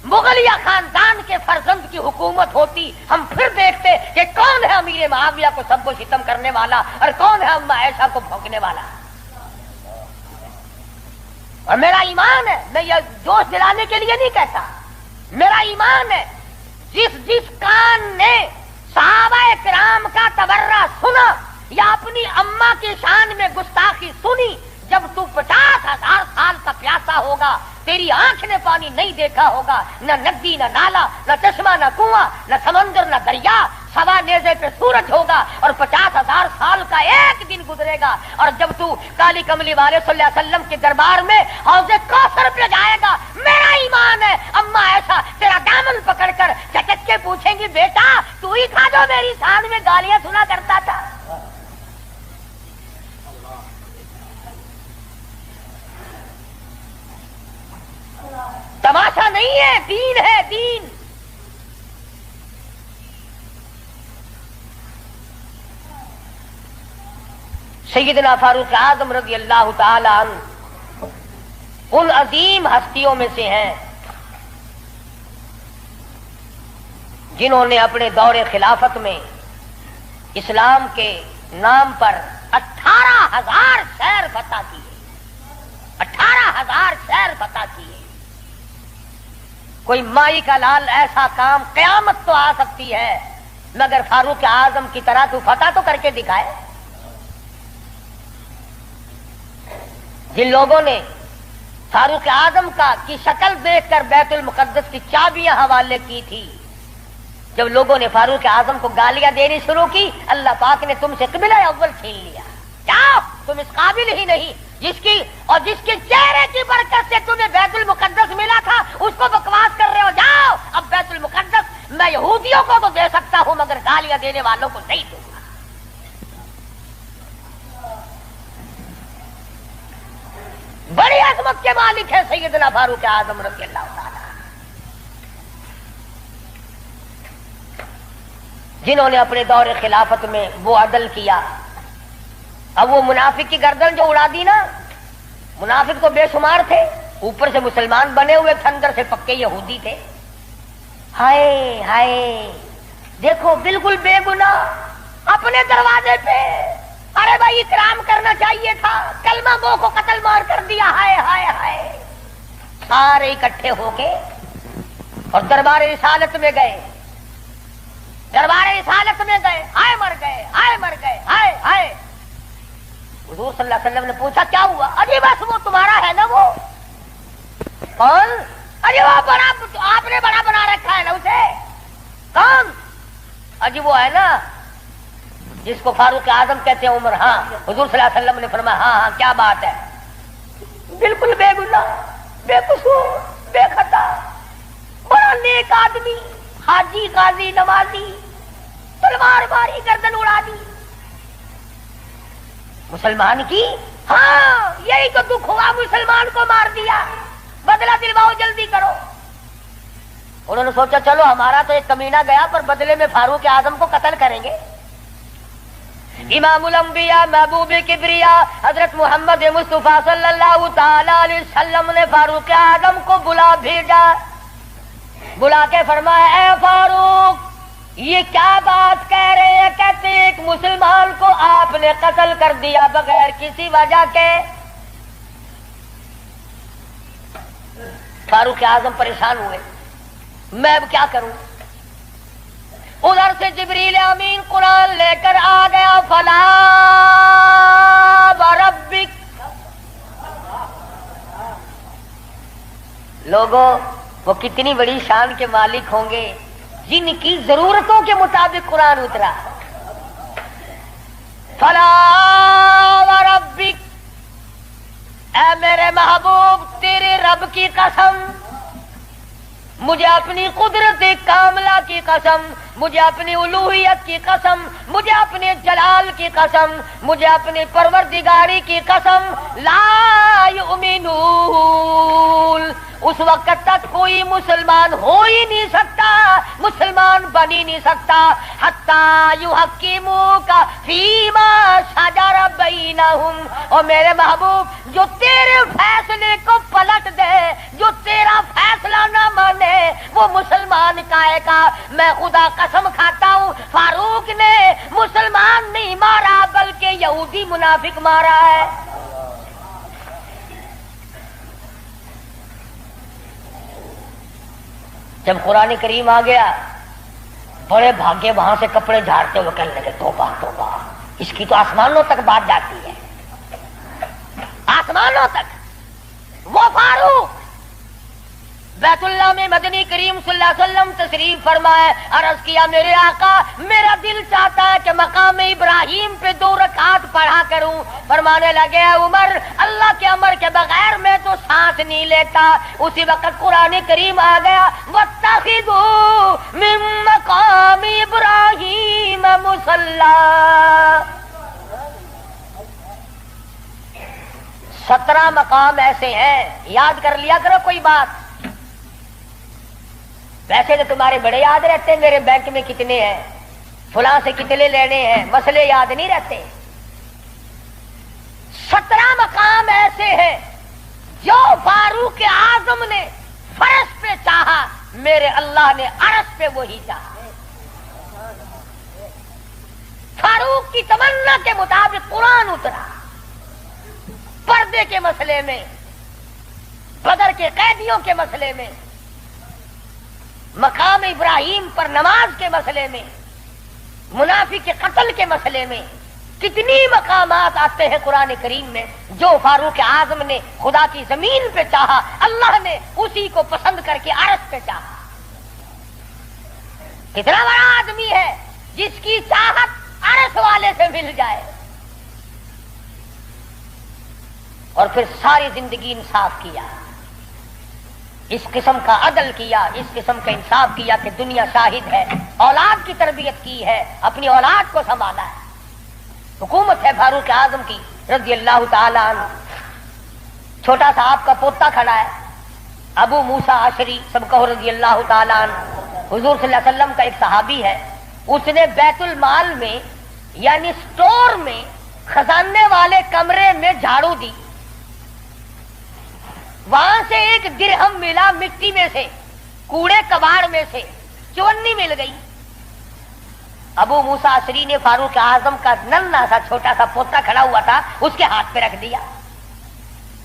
مغلیہ خاندان کے فرزند کی حکومت ہوتی ہم پھر دیکھتے کہ کون ہے امیر معاویہ کو سب کو ستم کرنے والا اور کون ہے اما عائشہ کو بھونکنے والا. اور میرا ایمان ہے، میں یہ جوش دلانے کے لیے نہیں کہتا، میرا ایمان ہے جس کان نے صحابہ کرام کا تبرہ سنا یا اپنی اما کی شان میں گستاخی سنی، جب تو 50,000 سال کا پیاسا ہوگا تیری آنکھ نے پانی نہیں دیکھا ہوگا، نہ ندی نہ نالا نہ چشمہ نہ کنواں نہ سمندر نہ دریا، سوا نیزے پہ سورج ہوگا اور 50,000 سال کا ایک دن گزرے گا. اور جب تو کالی کملی والے صلی اللہ علیہ وسلم کے دربار میں حوض کوثر پہ جائے گا، میرا ایمان ہے اما ایسا تیرا دامن پکڑ کر چٹک کے پوچھیں گی بیٹا تو ہی تھا جو میری شان میں گالیاں سنا کرتا تھا. تماشا نہیں ہے، دین ہے دین. سیدنا فاروق اعظم رضی اللہ تعالی عنہ ان عظیم ہستیوں میں سے ہیں جنہوں نے اپنے دور خلافت میں اسلام کے نام پر 18,000 شہر فتح کیے، 18,000 شہر فتح کیے۔ کوئی مائی کا لال ایسا کام، قیامت تو آ سکتی ہے مگر فاروق اعظم کی طرح تو فتح تو کر کے دکھائے۔ جن لوگوں نے فاروق اعظم کی شکل دیکھ کر بیت المقدس کی چابیاں حوالے کی تھی، جب لوگوں نے فاروق اعظم کو گالیاں دینی شروع کی، اللہ پاک نے تم سے قبلہ اول چھین لیا۔ جاؤ، تم اس قابل ہی نہیں، جس کے چہرے کی برکت سے تمہیں بیت المقدس ملا تھا اس کو بکواس کر رہے ہو۔ جاؤ، اب بیت المقدس میں یہودیوں کو تو دے سکتا ہوں مگر گالیاں دینے والوں کو نہیں دوں گا۔ بڑی عظمت کے مالک ہے سیدنا فاروق اعظم رضی اللہ تعالی، جنہوں نے اپنے دور خلافت میں وہ عدل کیا۔ اب وہ منافق کی گردن جو اڑا دی نا، منافق تو بے شمار تھے، اوپر سے مسلمان بنے ہوئے تھے، اندر سے پکے یہودی تھے۔ ہائے ہائے، دیکھو بالکل بے گناہ اپنے دروازے پہ، ارے بھائی اکرام کرنا چاہیے تھا، کلمہ گو کو قتل مار کر دیا۔ ہائے ہائے ہائے، سارے اکٹھے ہو کے اور دربار رسالت میں گئے، دربار رسالت میں گئے، ہائے مر گئے، ہائے مر گئے، ہائے ہائے۔ حضور صلی اللہ علیہ وسلم نے پوچھا کیا ہوا؟ اجی بس وہ تمہارا ہے نا، وہ کون؟ اجی وہ بڑا، آپ نے بڑا بنا رکھا ہے نا اسے، کون؟ اجی وہ ہے نا جس کو فاروق اعظم کہتے ہیں، عمر۔ ہاں، حضور صلی اللہ علیہ وسلم نے فرمایا ہاں ہاں کیا بات ہے، بالکل بے گناہ، بے قصور، بے خطا، بڑا نیک آدمی، حاجی، قاضی، نمازی، تلوار ماری، گردن اڑا دی مسلمان کی۔ ہاں، یہی تو دکھ ہوا، مسلمان کو مار دیا، بدلہ دلواؤ، جلدی کرو۔ انہوں نے سوچا چلو ہمارا تو ایک کمینہ گیا، پر بدلے میں فاروق اعظم کو قتل کریں گے۔ امام الانبیاء، محبوب کبریا حضرت محمد مصطفیٰ صلی اللہ تعالی علیہ وسلم نے فاروق اعظم کو بلا بھیجا، بلا کے فرمایا اے فاروق، یہ کیا بات کہہ رہے ہیں؟ کہتے ایک مسلمان کو آپ نے قتل کر دیا بغیر کسی وجہ کے۔ فاروق اعظم پریشان ہوئے، میں اب کیا کروں؟ ادھر سے جبریل امین قرآن لے کر آ گیا، فلا وربک۔ لوگوں، وہ کتنی بڑی شان کے مالک ہوں گے جن کی ضرورتوں کے مطابق قرآن اترا۔ فلا وربک، اے میرے محبوب تیرے رب کی قسم، مجھے اپنی قدرت کاملہ کی قسم، مجھے اپنی الوہیت کی قسم، مجھے اپنے جلال کی قسم، مجھے اپنی پروردگاری کی قسم، لا یؤمنون، اس وقت تک کوئی مسلمان ہو ہی نہیں سکتا، مسلمان بن ہی نہیں سکتا، حتی یحکموک فیما شجر بینہم، اور میرے محبوب جو تیرے فیصلے کو پلٹ دے، جو تیرا فیصلہ نہ مانے، وہ مسلمان کہے گا۔ میں خدا قسم کھاتا ہوں، فاروق نے مسلمان نہیں مارا بلکہ یہودی منافق مارا ہے۔ جب قرآن کریم آ گیا، بڑے بھاگے وہاں سے کپڑے جھاڑتے ہوئے کہنے لگے توبہ توبہ، اس کی تو آسمانوں تک بات جاتی ہے، آسمانوں تک۔ وہ فاروق بیت اللہ میں مدنی کریم صلی اللہ علیہ وسلم تشریف فرمائے، عرض کیا میرے آقا میرا دل چاہتا ہے کہ مقام ابراہیم پہ 2 رکعات پڑھا کروں۔ فرمانے لگے عمر، اللہ کے امر کے بغیر میں تو سانس نہیں لیتا۔ اسی وقت قرآن کریم آ گیا، واتخذوا من مقام ابراہیم مصلی۔ 17 مقام ایسے ہیں، یاد کر لیا کرو کوئی بات۔ ویسے تو تمہارے بڑے یاد رہتے ہیں میرے بینک میں کتنے ہیں، فلاں سے کتنے لینے ہیں، مسئلے یاد نہیں رہتے۔ 17 مقام ایسے ہیں جو فاروق اعظم نے فرش پہ چاہا، میرے اللہ نے عرش پہ وہی چاہا۔ فاروق کی تمنا کے مطابق قرآن اترا، پردے کے مسئلے میں، بدر کے قیدیوں کے مسئلے میں، مقام ابراہیم پر نماز کے مسئلے میں، منافق کے قتل کے مسئلے میں، کتنی مقامات آتے ہیں قرآن کریم میں جو فاروق اعظم نے خدا کی زمین پہ چاہا، اللہ نے اسی کو پسند کر کے عرش پہ چاہا۔ کتنا بڑا آدمی ہے جس کی چاہت عرش والے سے مل جائے، اور پھر ساری زندگی انصاف کیا، اس قسم کا عدل کیا، اس قسم کا انصاف کیا کہ دنیا شاہد ہے، اولاد کی تربیت کی ہے، اپنی اولاد کو سنبھالا ہے۔ حکومت ہے فاروق اعظم کی رضی اللہ تعالی عنہ۔ چھوٹا سا آپ کا پوتا کھڑا ہے ابو موسیٰ اشعری سب کہو رضی اللہ تعالی عنہ، حضور صلی اللہ علیہ وسلم کا ایک صحابی ہے، اس نے بیت المال میں یعنی سٹور میں خزانے والے کمرے میں جھاڑو دی، وہاں سے ایک درہم ملا مٹی میں سے، کوڑے کباڑ میں سے چونی مل گئی۔ ابو موسیٰ اشعری نے فاروق اعظم کا ننھا سا چھوٹا سا پوتا کھڑا ہوا تھا اس کے ہاتھ پہ رکھ دیا،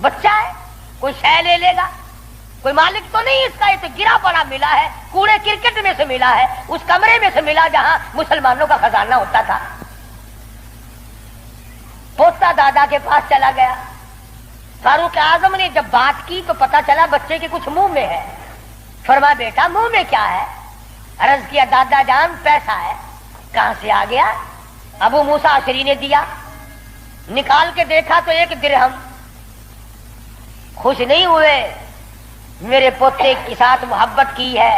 بچہ ہے کوئی شے لے لے گا، کوئی مالک تو نہیں اس کا، یہ تو گرا پڑا ملا ہے، کوڑے کرکٹ میں سے ملا ہے، اس کمرے میں سے ملا جہاں مسلمانوں کا خزانہ ہوتا تھا۔ پوتا دادا کے پاس چلا گیا، فاروق اعظم نے جب بات کی تو پتا چلا بچے کے کچھ منہ میں ہے، فرمایا بیٹا منہ میں کیا ہے؟ عرض کیا دادا جان پیسہ ہے۔ کہاں سے آ گیا؟ ابو موسیٰ اشعری نے دیا، نکال کے دیکھا تو ایک درہم۔ خوش نہیں ہوئے، میرے پوتے کے ساتھ محبت کی ہے،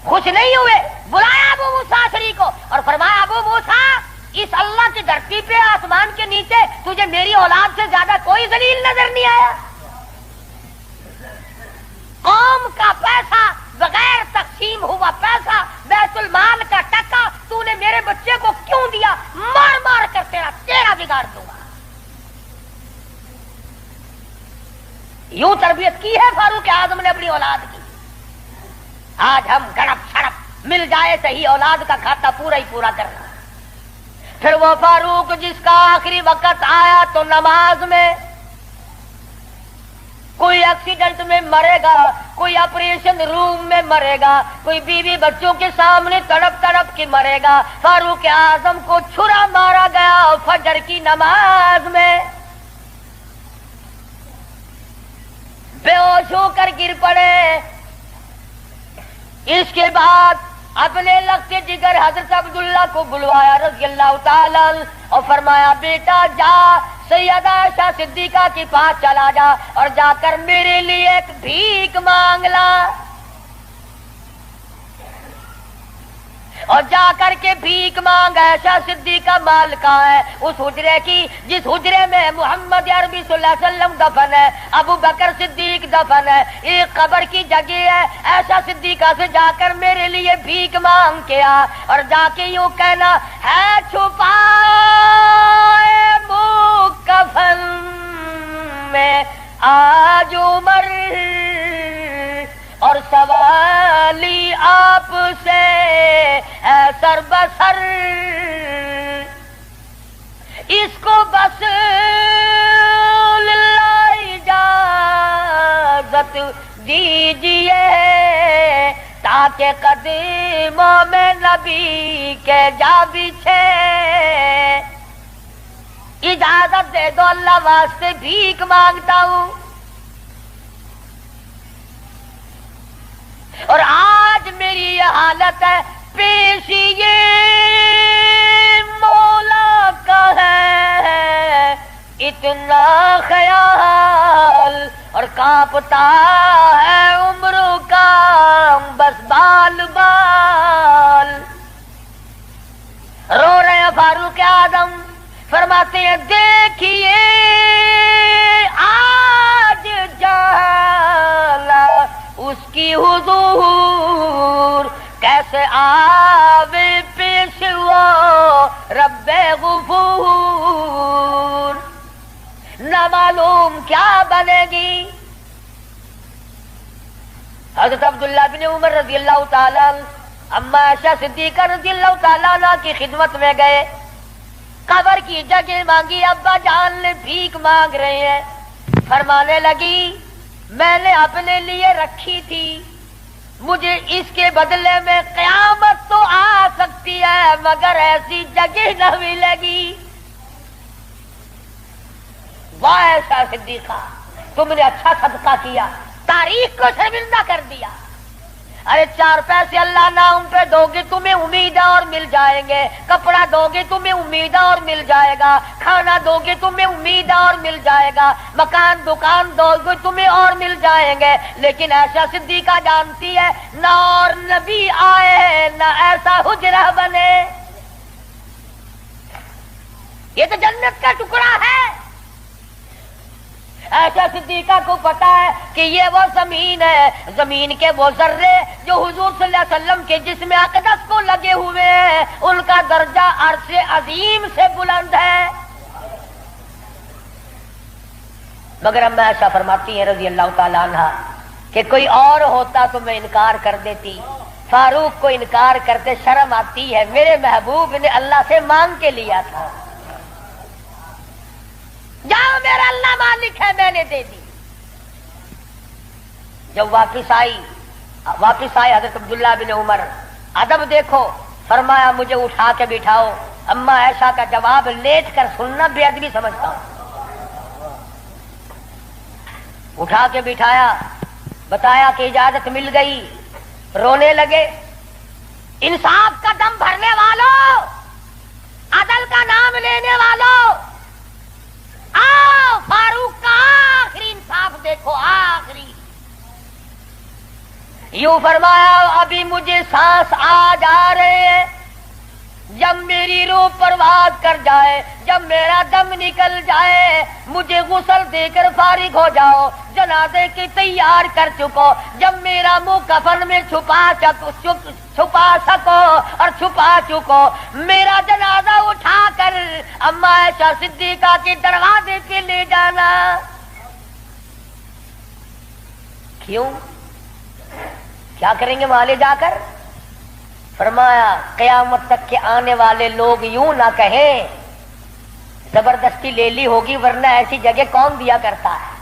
خوش نہیں ہوئے، بلایا ابو موسیٰ اشعری کو اور فرمایا ابو موسیٰ اس اللہ کی دھرتی پہ آسمان کے نیچے تجھے میری اولاد سے زیادہ کوئی ذلیل نظر نہیں آیا؟ قوم کا پیسہ بغیر تقسیم ہوا پیسہ، بیت المال کا ٹکا تو نے میرے بچے کو کیوں دیا؟ مار مار کر تیرا بگاڑ دوں گا۔ یوں تربیت کی ہے فاروق اعظم نے اپنی اولاد کی۔ آج ہم گڑپ چھڑپ مل جائے صحیح اولاد کا کھاتا پورا ہی پورا کرنا۔ پھر وہ فاروق جس کا آخری وقت آیا تو نماز میں، کوئی ایکسیڈنٹ میں مرے گا، کوئی آپریشن روم میں مرے گا، کوئی بیوی بچوں کے سامنے تڑپ تڑپ کے مرے گا۔ فاروق اعظم کو چھرا مارا گیا فجر کی نماز میں، بے ہوش ہو کر گر پڑے۔ اس کے بعد اپنے لخت جگر حضرت عبداللہ کو بلوایا رضی اللہ تعالیٰ اور فرمایا بیٹا جا سیدہ عائشہ صدیقہ کے پاس چلا جا اور جا کر میرے لیے ایک بھیک مانگ لا، اور جا کر کے بھیک مانگ۔ عائشہ صدیقہ مالکہ ہے اس حجرے کی جس حجرے میں محمد عربی صلی اللہ علیہ وسلم دفن ہے، ابو بکر صدیق دفن ہے، ایک قبر کی جگہ ہے۔ عائشہ صدیقہ سے جا کر میرے لیے بھیک مانگ کے آ، اور جا کے یوں کہنا ہے چھپائے کفن میں آج عمر، اور سوالی آپ سے ہے سر بسر، اس کو بس للہ اجازت دیجئے تاکہ قدموں میں نبی کے جا بچھے۔ اجازت دے دو اللہ واسطے بھیک مانگتا ہوں۔ اور آج میری یہ حالت ہے، پیش یہ مولا کا ہے اتنا خیال، اور کانپتا ہے عمروں کا بس بال بال۔ رو رہے ہیں فاروق اعظم، فرماتے ہیں دیکھیے آج جالا اس کی حضور، کیسے آوے پیش وہ رب غفور، نہ معلوم کیا بنے گی۔ حضرت عبداللہ بن عمر رضی اللہ تعالیٰ اما عائشہ صدیقہ رضی اللہ تعالیٰ عنہ کی خدمت میں گئے، قبر کی جگہ مانگی، ابا جان نے بھیک مانگ رہے ہیں۔ فرمانے لگی میں نے اپنے لیے رکھی تھی، مجھے اس کے بدلے میں قیامت تو آ سکتی ہے مگر ایسی جگہ نہ ملے گی۔ واہ ایسا صدیقہ، تم نے اچھا صدقہ کیا، تاریخ کو شرمندہ کر دیا۔ ارے 4 پیسے اللہ نام پہ دو گے تمہیں امید اور مل جائیں گے، کپڑا دو گے تمہیں امید اور مل جائے گا، کھانا دو گے تمہیں امید اور مل جائے گا، مکان دکان دو گے تمہیں اور مل جائیں گے، لیکن ایسا صدیقہ جانتی ہے نہ اور نبی آئے نہ ایسا حجرہ بنے۔ یہ تو جنت کا ٹکڑا ہے۔ ایسا صدیقہ کو پتا ہے کہ یہ وہ زمین ہے، زمین کے وہ ذرے جو حضور صلی اللہ علیہ وسلم کے جسم اقدس کو لگے ہوئے ہیں، ان کا درجہ عرش عظیم سے بلند ہے۔ مگر اما ایسا فرماتی ہے رضی اللہ تعالی عنہ کہ کوئی اور ہوتا تو میں انکار کر دیتی، فاروق کو انکار کرتے شرم آتی ہے، میرے محبوب نے اللہ سے مانگ کے لیا تھا، جاؤ میرا اللہ مالک ہے میں نے دے دی۔ جب واپس آئے حضرت عبداللہ بن عمر، ادب دیکھو، فرمایا مجھے اٹھا کے بٹھاؤ۔ اما ایسا کا جواب لیٹ کر سننا بے ادبی سمجھتا ہوں۔ اٹھا کے بٹھایا، بتایا کہ اجازت مل گئی، رونے لگے۔ انصاف کا دم بھرنے والوں، عدل کا نام لینے والوں، آؤ فاروق کا آخری انصاف دیکھو، آخری۔ یوں فرمایا ابھی مجھے سانس آ جا رہے ہیں، جب میری روح پرواز کر جائے، جب میرا دم نکل جائے، مجھے غسل دے کر فارغ ہو جاؤ، جنازے کی تیار کر چکو، جب میرا منہ کفن میں چھپا سکو اور چھپا چکو، میرا جنازہ اٹھا کر اما عائشہ صدیقہ کے دروازے پہ لے جانا۔ کیوں؟ کیا کریں گے وہاں لے جا کر؟ فرمایا قیامت تک کے آنے والے لوگ یوں نہ کہیں زبردستی لے لی ہوگی، ورنہ ایسی جگہ کون دیا کرتا ہے۔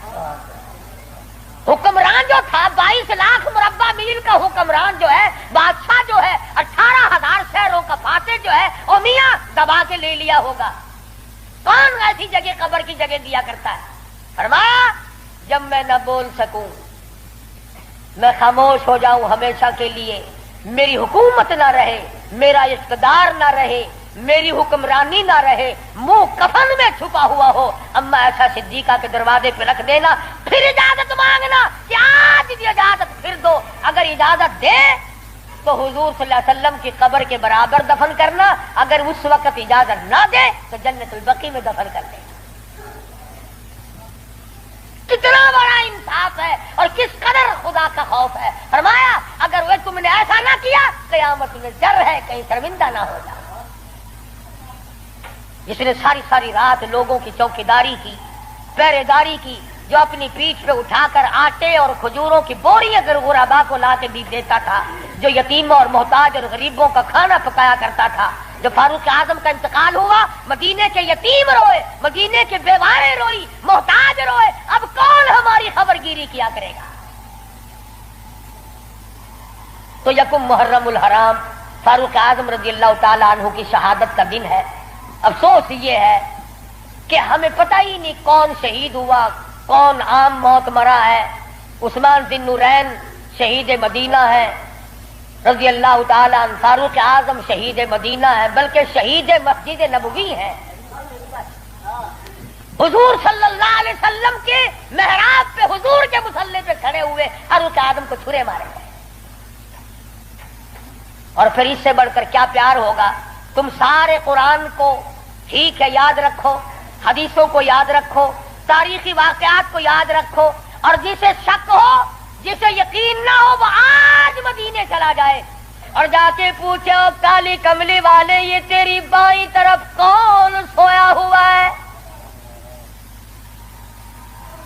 حکمران جو تھا 22 لاکھ مربع میل کا حکمران جو ہے، بادشاہ جو ہے 18,000 شہروں کا فاتح جو ہے، او میاں دبا کے لے لیا ہوگا، کون ایسی جگہ قبر کی جگہ دیا کرتا ہے؟ فرمایا جب میں نہ بول سکوں، میں خاموش ہو جاؤں ہمیشہ کے لیے، میری حکومت نہ رہے، میرا اقتدار نہ رہے، میری حکمرانی نہ رہے، منہ کفن میں چھپا ہوا ہو، اما ایسا صدیقہ کے دروازے پہ رکھ دینا، پھر اجازت مانگنا کہ آج بھی اجازت پھر دو۔ اگر اجازت دے تو حضور صلی اللہ علیہ وسلم کی قبر کے برابر دفن کرنا، اگر اس وقت اجازت نہ دے تو جنت البقیع میں دفن کر دینا۔ کتنا بڑا انصاف ہے اور کس قدر خدا کا خوف ہے۔ فرمایا اگر وہ تم نے ایسا نہ کیا، قیامت میں ڈر ہے کہیں شرمندہ نہ ہو جاؤ۔ جس نے ساری رات لوگوں کی چوکیداری کی، پہرے داری کی، جو اپنی پیٹھ پہ اٹھا کر آٹے اور کھجوروں کی بوریاں غربا کو لا کے بھی دیتا تھا، جو یتیموں اور محتاج اور غریبوں کا کھانا پکایا کرتا تھا۔ جو فاروق اعظم کا انتقال ہوا، مدینے کے یتیم روئے، مدینے کے بیوارے روئی، محتاج روئے، اب کون ہماری خبرگیری کیا کرے گا؟ تو یکم محرم الحرام فاروق اعظم رضی اللہ تعالی عنہ کی شہادت کا دن ہے۔ افسوس یہ ہے کہ ہمیں پتہ ہی نہیں کون شہید ہوا، کون عام موت مرا ہے۔ عثمان ذی النورین شہید مدینہ ہے رضی اللہ تعالی عنہ، فاروق اعظم شہید مدینہ ہے، بلکہ شہید مسجد نبوی ہے۔ حضور صلی اللہ علیہ وسلم کے محراب پہ، حضور کے مصلی پہ کھڑے ہوئے فاروق اعظم کو چھرے مارے گئے۔ اور پھر اس سے بڑھ کر کیا پیار ہوگا؟ تم سارے قرآن کو ٹھیک ہے یاد رکھو، حدیثوں کو یاد رکھو، تاریخی واقعات کو یاد رکھو، اور جسے شک ہو، جسے یقین نہ ہو، وہ آج مدینے چلا جائے اور جا کے پوچھو کالی کملی والے یہ تیری بائیں طرف کون سویا ہوا ہے؟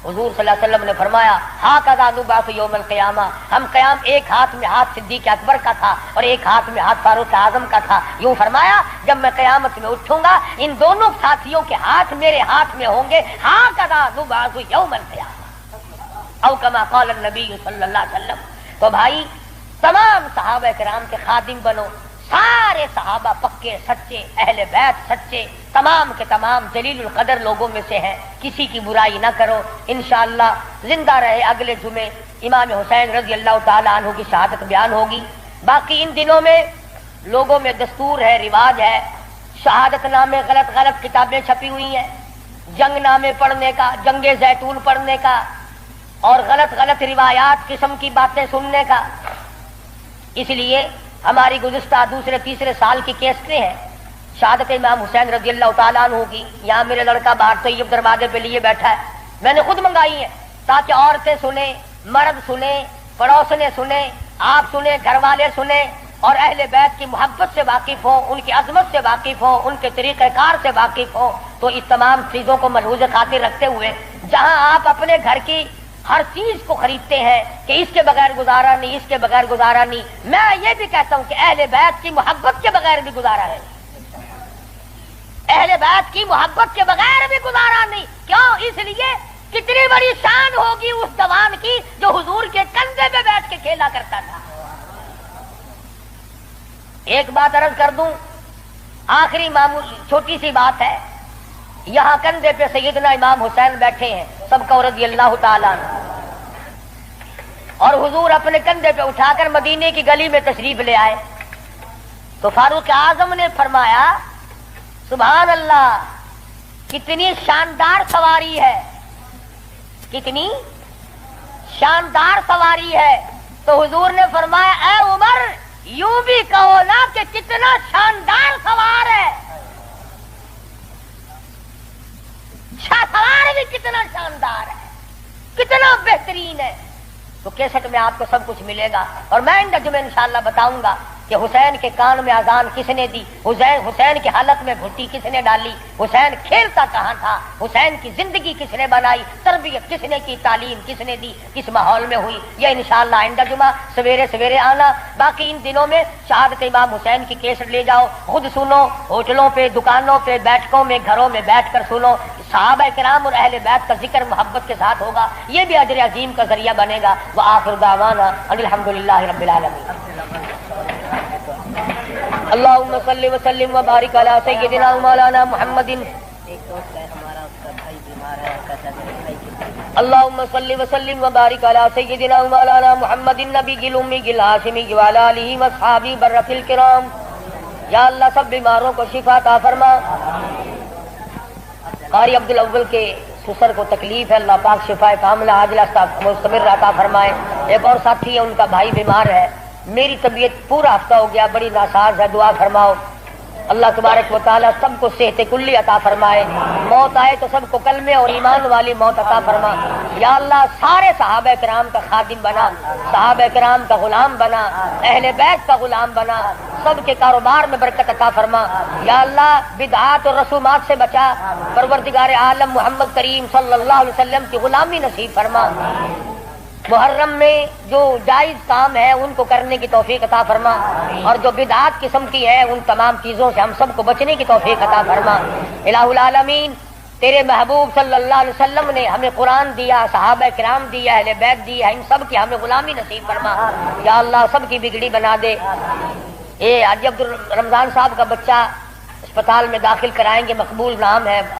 حضور صلی اللہ علیہ وسلم نے فرمایا ہاکذا نبعث یوم القیامہ، ہم قیام ایک ہاتھ میں ہاتھ صدیق اکبر کا تھا اور ایک ہاتھ میں ہاتھ فاروق اعظم کا تھا، یوں فرمایا جب میں قیامت میں اٹھوں گا ان دونوں ساتھیوں کے ہاتھ میرے ہاتھ میں ہوں گے، ہاکذا نبعث یوم القیامہ، او کما قال النبی صلی اللہ علیہ وسلم۔ تو بھائی تمام صحابہ کرام کے خادم بنو، سارے صحابہ پکے سچے، اہل بیت سچے، تمام کے تمام جلیل القدر لوگوں میں سے ہیں، کسی کی برائی نہ کرو۔ انشاءاللہ زندہ رہے اگلے جمعے امام حسین رضی اللہ تعالی عنہ کی شہادت بیان ہوگی۔ باقی ان دنوں میں لوگوں میں دستور ہے، رواج ہے، شہادت نامے غلط غلط کتابیں چھپی ہوئی ہیں، جنگ نامے پڑھنے کا، جنگ زیتون پڑھنے کا، اور غلط غلط روایات قسم کی باتیں سننے کا۔ اس لیے ہماری گزشتہ دوسرے تیسرے سال کی کیسٹیں ہیں شہادت امام حسین رضی اللہ تعالیٰ عنہ کی، یہاں میرے لڑکا باہر طیب دروازے پہ لیے بیٹھا ہے، میں نے خود منگائی ہیں تاکہ عورتیں سنیں، مرد سنیں، پڑوسنے سنیں، آپ سنیں، گھر والے سنیں، اور اہل بیت کی محبت سے واقف ہوں، ان کی عظمت سے واقف ہوں، ان کے طریقہ کار سے واقف ہوں۔ تو اس تمام چیزوں کو ملحوظ خاطر رکھتے ہوئے جہاں آپ اپنے گھر کی ہر چیز کو خریدتے ہیں کہ اس کے بغیر گزارا نہیں، اس کے بغیر گزارا نہیں، میں یہ بھی کہتا ہوں کہ اہل بیت کی محبت کے بغیر بھی گزارا ہے، اہل بیت کی محبت کے بغیر بھی گزارا نہیں۔ کیوں؟ اس لیے کتنی بڑی شان ہوگی اس جوان کی جو حضور کے کندھے پہ بیٹھ کے کھیلا کرتا تھا۔ ایک بات عرض کر دوں، آخری معمولی چھوٹی سی بات ہے، یہاں کندھے پہ سیدنا امام حسین بیٹھے ہیں سب کو رضی اللہ تعالیٰ عنہ، اور حضور اپنے کندھے پہ اٹھا کر مدینے کی گلی میں تشریف لے آئے تو فاروق اعظم نے فرمایا سبحان اللہ، کتنی شاندار سواری ہے، کتنی شاندار سواری ہے۔ تو حضور نے فرمایا اے عمر یوں بھی کہو نا کہ کتنا شاندار سوار ہے، سوار بھی کتنا شاندار ہے، کتنا بہترین ہے۔ تو کیسٹ میں آپ کو سب کچھ ملے گا، اور میں میں انشاءاللہ بتاؤں گا کہ حسین کے کان میں اذان کس نے دی، حسین کی حالت میں گھٹی کس نے ڈالی، حسین کھیلتا کہاں تھا، حسین کی زندگی کس نے بنائی، تربیت کس نے کی، تعلیم کس نے دی، کس ماحول میں ہوئی۔ یہ انشاءاللہ آئندہ جمعہ سویرے سویرے آنا۔ باقی ان دنوں میں شہادت امام حسین کی کیسٹ لے جاؤ، خود سنو، ہوٹلوں پہ، دکانوں پہ، بیٹھکوں میں، گھروں میں بیٹھ کر سنو، صحابہ کرام اور اہل بیت کا ذکر محبت کے ساتھ ہوگا، یہ بھی اجر عظیم کا ذریعہ بنے گا۔ وآخر دعوانا ان الحمدللہ رب العالمین۔ اللہم صلی وسلم وبارک علی سیدنا مولانا محمد۔ اللہم صلی وسلم وبارک علی سیدنا مولانا محمد النبی الامی الہاشمی وعلی آلہ واصحابہ برۃ الکرام۔ یا اللہ سب بیماروں کو شفا عطا فرما۔ قاری عبدالاول کے سسر کو تکلیف ہے، اللہ پاک شفا کاملہ عاجلہ مستمر عطا فرمائے۔ ایک اور ساتھی ہے، ان کا بھائی بیمار ہے، میری طبیعت پورا ہفتہ ہو گیا بڑی ناساز ہے، دعا فرماؤ اللہ تبارک و تعالی سب کو صحت کلی عطا فرمائے، موت آئے تو سب کو کلمے اور ایمان والی موت عطا فرما۔ یا اللہ سارے صحابہ کرام کا خادم بنا، صحابہ کرام کا غلام بنا، اہل بیت کا غلام بنا، سب کے کاروبار میں برکت عطا فرما۔ یا اللہ بدعات اور رسومات سے بچا، پروردگار عالم محمد کریم صلی اللہ علیہ وسلم کی غلامی نصیب فرما۔ محرم میں جو جائز کام ہے ان کو کرنے کی توفیق عطا فرما، اور جو بدعات قسم کی ہے ان تمام چیزوں سے ہم سب کو بچنے کی توفیق عطا فرما۔ الہ العالمین تیرے محبوب صلی اللہ علیہ وسلم نے ہمیں قرآن دیا، صحابہ کرام دیا، اہل بیت دیا، ان سب کی ہمیں غلامی نصیب فرما۔ یا اللہ سب کی بگڑی بنا دے۔ حاجی عبد الرمضان صاحب کا بچہ اسپتال میں داخل کرائیں گے، مقبول نام ہے،